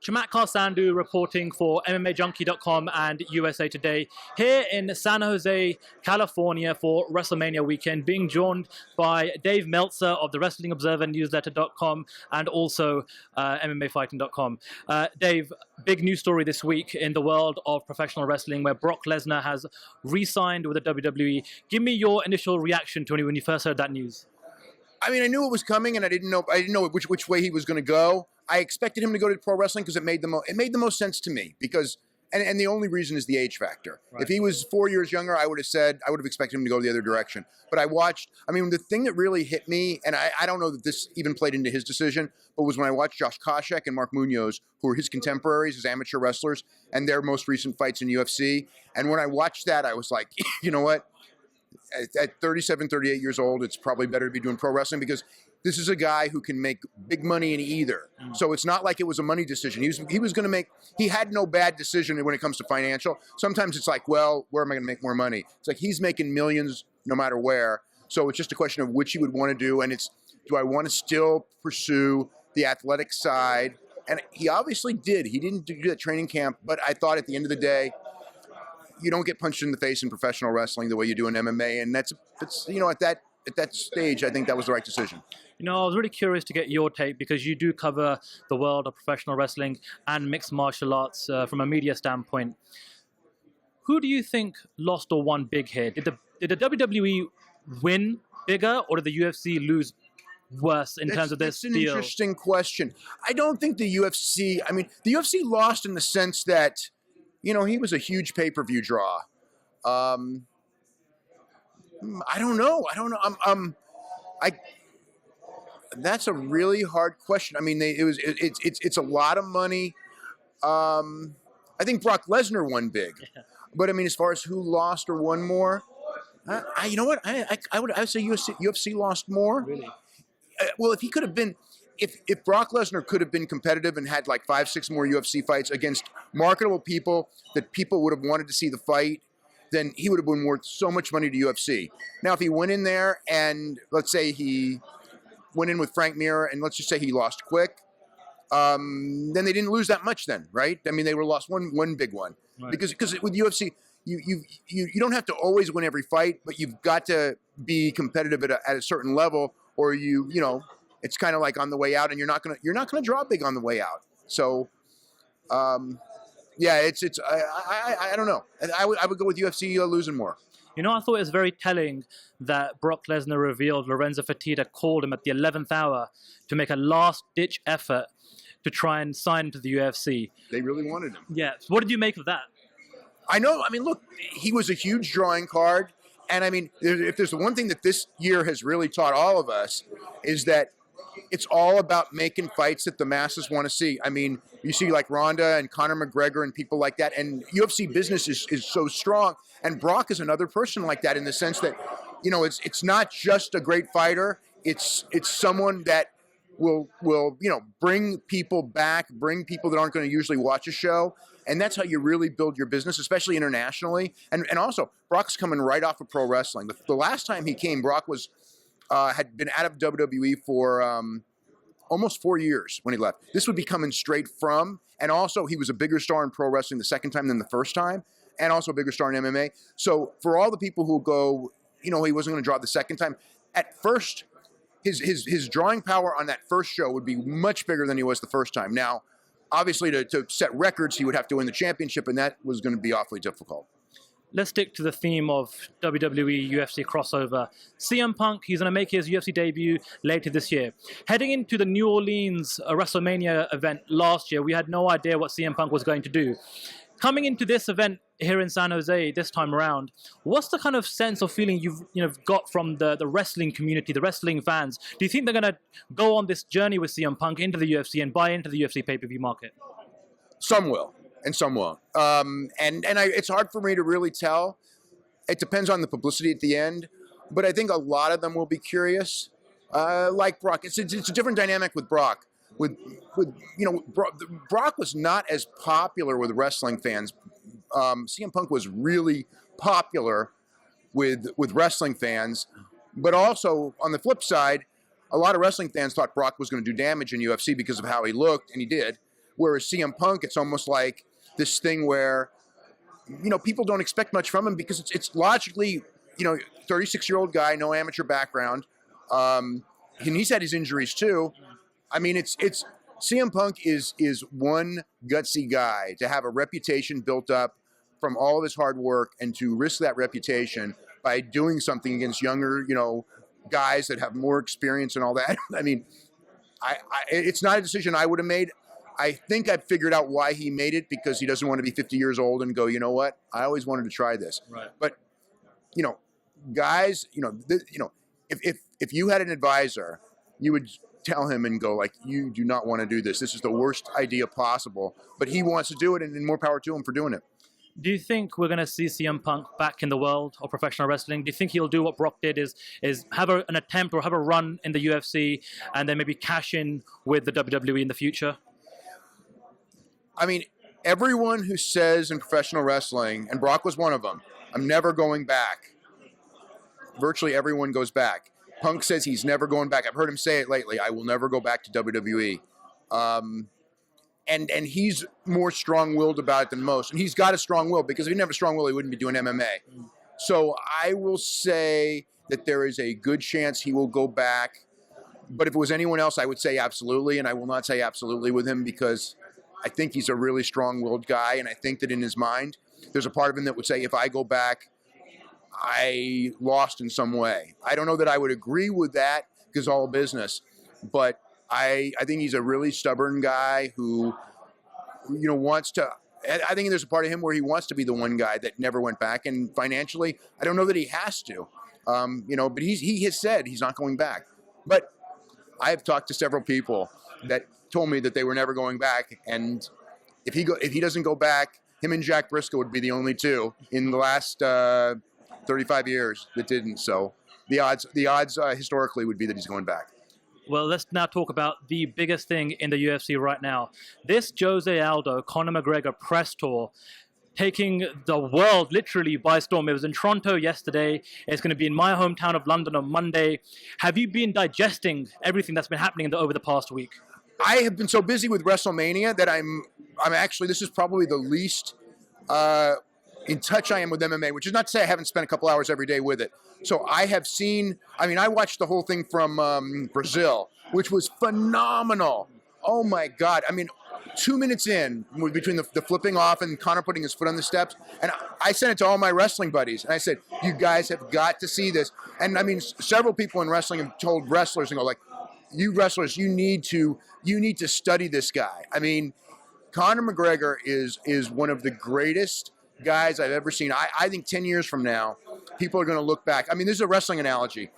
Chamatkar Sandhu reporting for MMAJunkie.com and USA Today here in San Jose, California for WrestleMania weekend, being joined by Dave Meltzer of the Wrestling Observer Newsletter.com and also MMAfighting.com. Dave, big news story this week in the world of professional wrestling where Brock Lesnar has re-signed with the WWE. Give me your initial reaction to when you first heard that news. I mean, I knew it was coming, and I didn't know which way he was going to go. I expected him to go to pro wrestling because it made the most sense to me. Because and the only reason is the age factor. Right. If he was 4 years younger, I would have expected him to go the other direction. But I watched. I mean, the thing that really hit me, and I don't know that this even played into his decision, but was when I watched Josh Koscheck and Mark Munoz, who were his contemporaries as amateur wrestlers, and their most recent fights in UFC. And when I watched that, I was like, you know what? At 37, 38 years old, it's probably better to be doing pro wrestling because this is a guy who can make big money in either. So it's not like it was a money decision. He had no bad decision when it comes to financial. Sometimes it's like, well, where am I going to make more money? It's like he's making millions no matter where. So it's just a question of which he would want to do. And do I want to still pursue the athletic side? And he obviously did. He didn't do that training camp, but I thought at the end of the day, you don't get punched in the face in professional wrestling the way you do in MMA, and it's at that stage, I think that was the right decision. You know, I was really curious to get your take because you do cover the world of professional wrestling and mixed martial arts from a media standpoint. Who do you think lost or won big here? Did the WWE win bigger, or did the UFC lose worse in terms of this deal? That's an interesting question. I don't think the UFC. I mean, the UFC lost in the sense that, you know, he was a huge pay-per-view draw. I don't know. That's a really hard question. I mean, it's a lot of money. I think Brock Lesnar won big, but I mean, as far as who lost or won more, you know what? I would say UFC lost more. Really? Well, if he could have been. If Brock Lesnar could have been competitive and had like 5-6 more UFC fights against marketable people that people would have wanted to see the fight, then he would have been worth so much money to UFC. Now, if he went in there and let's say he went in with Frank Mir and let's just say he lost quick, then they didn't lose that much then, right? I mean, they were lost one big one. Right. Because with UFC, you don't have to always win every fight, but you've got to be competitive at a certain level, or you know. It's kind of like on the way out, and you're not gonna draw big on the way out. So, yeah, I don't know. I would go with UFC losing more. You know, I thought it was very telling that Brock Lesnar revealed Lorenzo Fertitta called him at the 11th hour to make a last-ditch effort to try and sign him to the UFC. They really wanted him. Yeah. So what did you make of that? I know. I mean, look, he was a huge drawing card, and I mean, if there's the one thing that this year has really taught all of us is that it's all about making fights that the masses want to see. I mean, you see like Ronda and Conor McGregor and people like that, and UFC business is so strong. And Brock is another person like that in the sense that, you know, it's not just a great fighter. It's someone that will bring people back, bring people that aren't going to usually watch a show. And that's how you really build your business, especially internationally. And also, Brock's coming right off of pro wrestling. The last time he came, Brock had been out of WWE for almost 4 years when he left. This would be coming straight from, and also he was a bigger star in pro wrestling the second time than the first time, and also a bigger star in MMA. So for all the people who go, you know, he wasn't going to draw the second time, at first, his drawing power on that first show would be much bigger than he was the first time. Now, obviously, to set records, he would have to win the championship, and that was going to be awfully difficult. Let's stick to the theme of WWE UFC crossover. CM Punk, he's going to make his UFC debut later this year. Heading into the New Orleans WrestleMania event last year, we had no idea what CM Punk was going to do. Coming into this event here in San Jose this time around, what's the kind of sense or feeling you've got from the wrestling community, the wrestling fans? Do you think they're going to go on this journey with CM Punk into the UFC and buy into the UFC pay-per-view market? Some will. And some won't. It's hard for me to really tell. It depends on the publicity at the end, but I think a lot of them will be curious. Like Brock, it's a different dynamic with Brock. Brock was not as popular with wrestling fans. CM Punk was really popular with wrestling fans, but also on the flip side, a lot of wrestling fans thought Brock was going to do damage in UFC because of how he looked, and he did. Whereas CM Punk, it's almost like this thing where, people don't expect much from him because it's logically, 36-year-old guy, no amateur background. And he's had his injuries too. I mean, it's CM Punk is one gutsy guy to have a reputation built up from all of his hard work and to risk that reputation by doing something against younger, guys that have more experience and all that. I mean, it's not a decision I would have made. I think I've figured out why he made it, because he doesn't want to be 50 years old and go, you know what? I always wanted to try this. Right. But, guys, if you had an advisor, you would tell him and go like, you do not want to do this. This is the worst idea possible. But he wants to do it, and more power to him for doing it. Do you think we're going to see CM Punk back in the world of professional wrestling? Do you think he'll do what Brock did, is have an attempt or have a run in the UFC and then maybe cash in with the WWE in the future? I mean, everyone who says in professional wrestling, and Brock was one of them, I'm never going back. Virtually everyone goes back. Punk says he's never going back. I've heard him say it lately. I will never go back to WWE. And he's more strong-willed about it than most. And he's got a strong will, because if he didn't have a strong will, he wouldn't be doing MMA. So I will say that there is a good chance he will go back. But if it was anyone else, I would say absolutely. And I will not say absolutely with him, because I think he's a really strong-willed guy. And I think that in his mind, there's a part of him that would say, if I go back, I lost in some way. I don't know that I would agree with that, because all business. But I think he's a really stubborn guy who, wants to. I think there's a part of him where he wants to be the one guy that never went back. And financially, I don't know that he has to. But he has said he's not going back. But I have talked to several people that told me that they were never going back. And if he doesn't go back, him and Jack Briscoe would be the only two in the last 35 years that didn't. So the odds historically would be that he's going back. Well, let's now talk about the biggest thing in the UFC right now. This Jose Aldo, Conor McGregor press tour, taking the world literally by storm. It was in Toronto yesterday. It's going to be in my hometown of London on Monday. Have you been digesting everything that's been happening over the past week? I have been so busy with WrestleMania that I'm actually, this is probably the least in touch I am with MMA, which is not to say I haven't spent a couple hours every day with it. So I have seen, I watched the whole thing from Brazil, which was phenomenal. Oh my God. 2 minutes in, between the flipping off and Conor putting his foot on the steps, and I sent it to all my wrestling buddies, and I said, you guys have got to see this. And several people in wrestling have told wrestlers and go like, you wrestlers, you need to study this guy. Conor McGregor is one of the greatest guys I've ever seen. I think 10 years from now, people are going to look back. This is a wrestling analogy,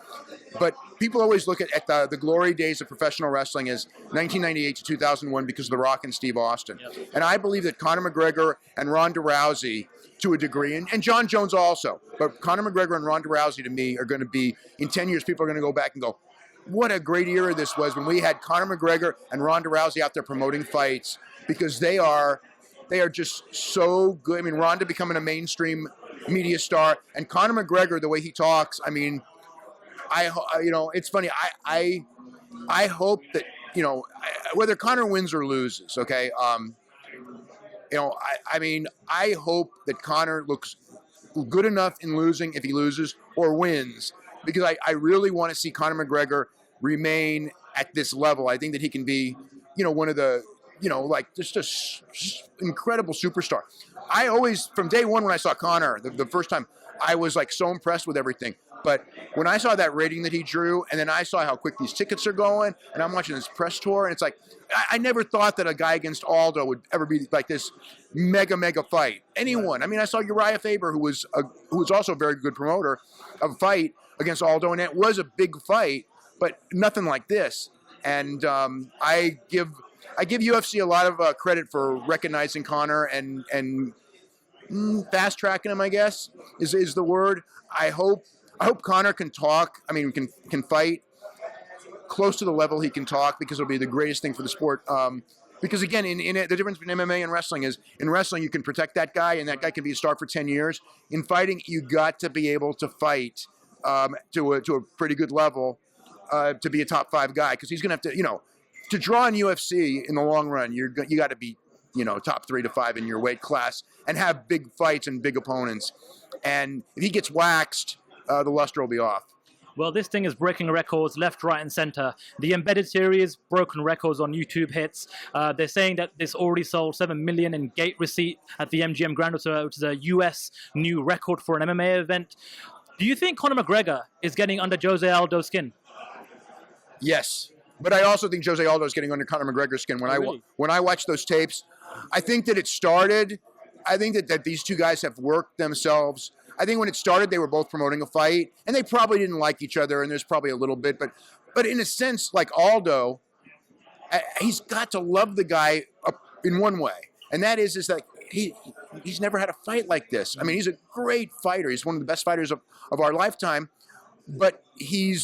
but people always look at the glory days of professional wrestling as 1998 to 2001 because of The Rock and Steve Austin. Yep. And I believe that Conor McGregor and Ronda Rousey, to a degree, and John Jones also, but Conor McGregor and Ronda Rousey, to me, are going to be, in 10 years, people are going to go back and go, what a great era this was when we had Conor McGregor and Ronda Rousey out there promoting fights, because they are just so good. Ronda becoming a mainstream media star, and Conor McGregor, the way he talks, it's funny. I hope that, whether Conor wins or loses, okay, I hope that Conor looks good enough in losing if he loses, or wins, because I really want to see Conor McGregor remain at this level. I think that he can be, one of the, just incredible superstar. I always, from day one when I saw Conor, the first time, I was so impressed with everything. But when I saw that rating that he drew, and then I saw how quick these tickets are going, and I'm watching this press tour, and it's like, I never thought that a guy against Aldo would ever be like this mega fight. Anyone. I saw Uriah Faber, who was also a very good promoter of a fight against Aldo, and it was a big fight, but nothing like this. And I give UFC a lot of credit for recognizing Conor and fast tracking him, I guess, is the word. I hope Conor can talk. Can fight close to the level he can talk, because it'll be the greatest thing for the sport. Because again, the difference between MMA and wrestling is, in wrestling you can protect that guy, and that guy can be a star for 10 years. In fighting, you got to be able to fight to a pretty good level to be a top 5 guy, because he's going to have to, to draw in UFC in the long run, you got to be, top 3 to 5 in your weight class and have big fights and big opponents. And if he gets waxed, the luster will be off. Well, this thing is breaking records left, right, and center. The Embedded series, broken records on YouTube hits. They're saying that this already sold 7 million in gate receipt at the MGM Grand, which is a US new record for an MMA event. Do you think Conor McGregor is getting under Jose Aldo's skin? Yes, but I also think Jose Aldo is getting under Conor McGregor's skin. When I watch those tapes, I think that it started. I think that these two guys have worked themselves. I think when it started, they were both promoting a fight, and they probably didn't like each other, and there's probably a little bit. But in a sense, like Aldo, he's got to love the guy in one way, and that is that he's never had a fight like this. I mean, he's a great fighter. He's one of the best fighters of our lifetime, but he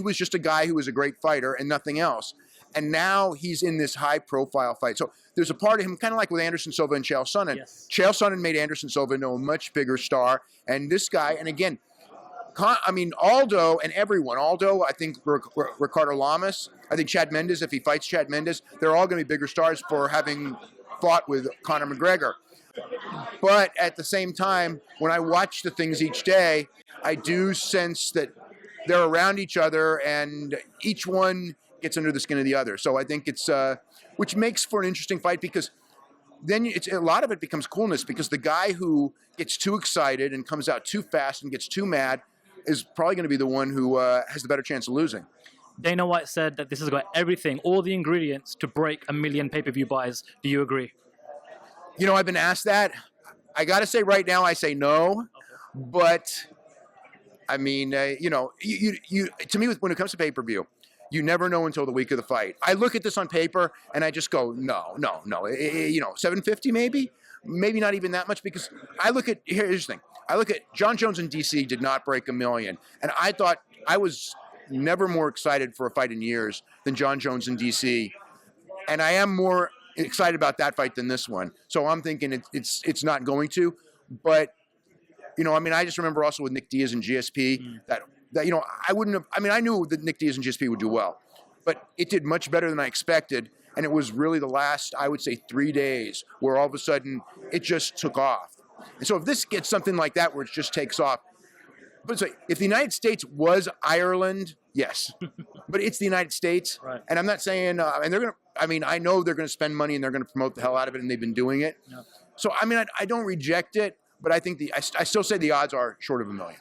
was just a guy who was a great fighter and nothing else. And now he's in this high-profile fight. So there's a part of him, kind of like with Anderson Silva and Chael Sonnen. Yes. Chael Sonnen made Anderson Silva into a much bigger star. And this guy, and again, Aldo and everyone. Aldo, I think Ricardo Lamas. I think Chad Mendes, if he fights Chad Mendes, they're all going to be bigger stars for having fought with Conor McGregor. But at the same time, when I watch the things each day, I do sense that they're around each other and each one gets under the skin of the other. So I think it's, which makes for an interesting fight, because then a lot of it becomes coolness, because the guy who gets too excited and comes out too fast and gets too mad is probably going to be the one who has the better chance of losing. Dana White said that this has got everything, all the ingredients to break 1 million pay-per-view buys. Do you agree? I've been asked that. I got to say right now, I say no. But, I mean, to me, when it comes to pay-per-view, you never know until the week of the fight. I look at this on paper and I just go, no. 750 maybe not even that much, because here's the thing. I look at John Jones in DC did not break 1 million. And I thought I was never more excited for a fight in years than John Jones in DC. And I am more excited about that fight than this one. So I'm thinking it's not going to, but I just remember also with Nick Diaz and GSP that I knew that Nick Diaz and GSP would do well, but it did much better than I expected. And it was really the last, I would say, 3 days where all of a sudden it just took off. And so if this gets something like that where it just takes off, but it's like, if the United States was Ireland, yes, but it's the United States. Right. And I'm not saying, I know they're going to spend money and they're going to promote the hell out of it, and they've been doing it. Yeah. So, I don't reject it, but I think I still say the odds are short of 1 million.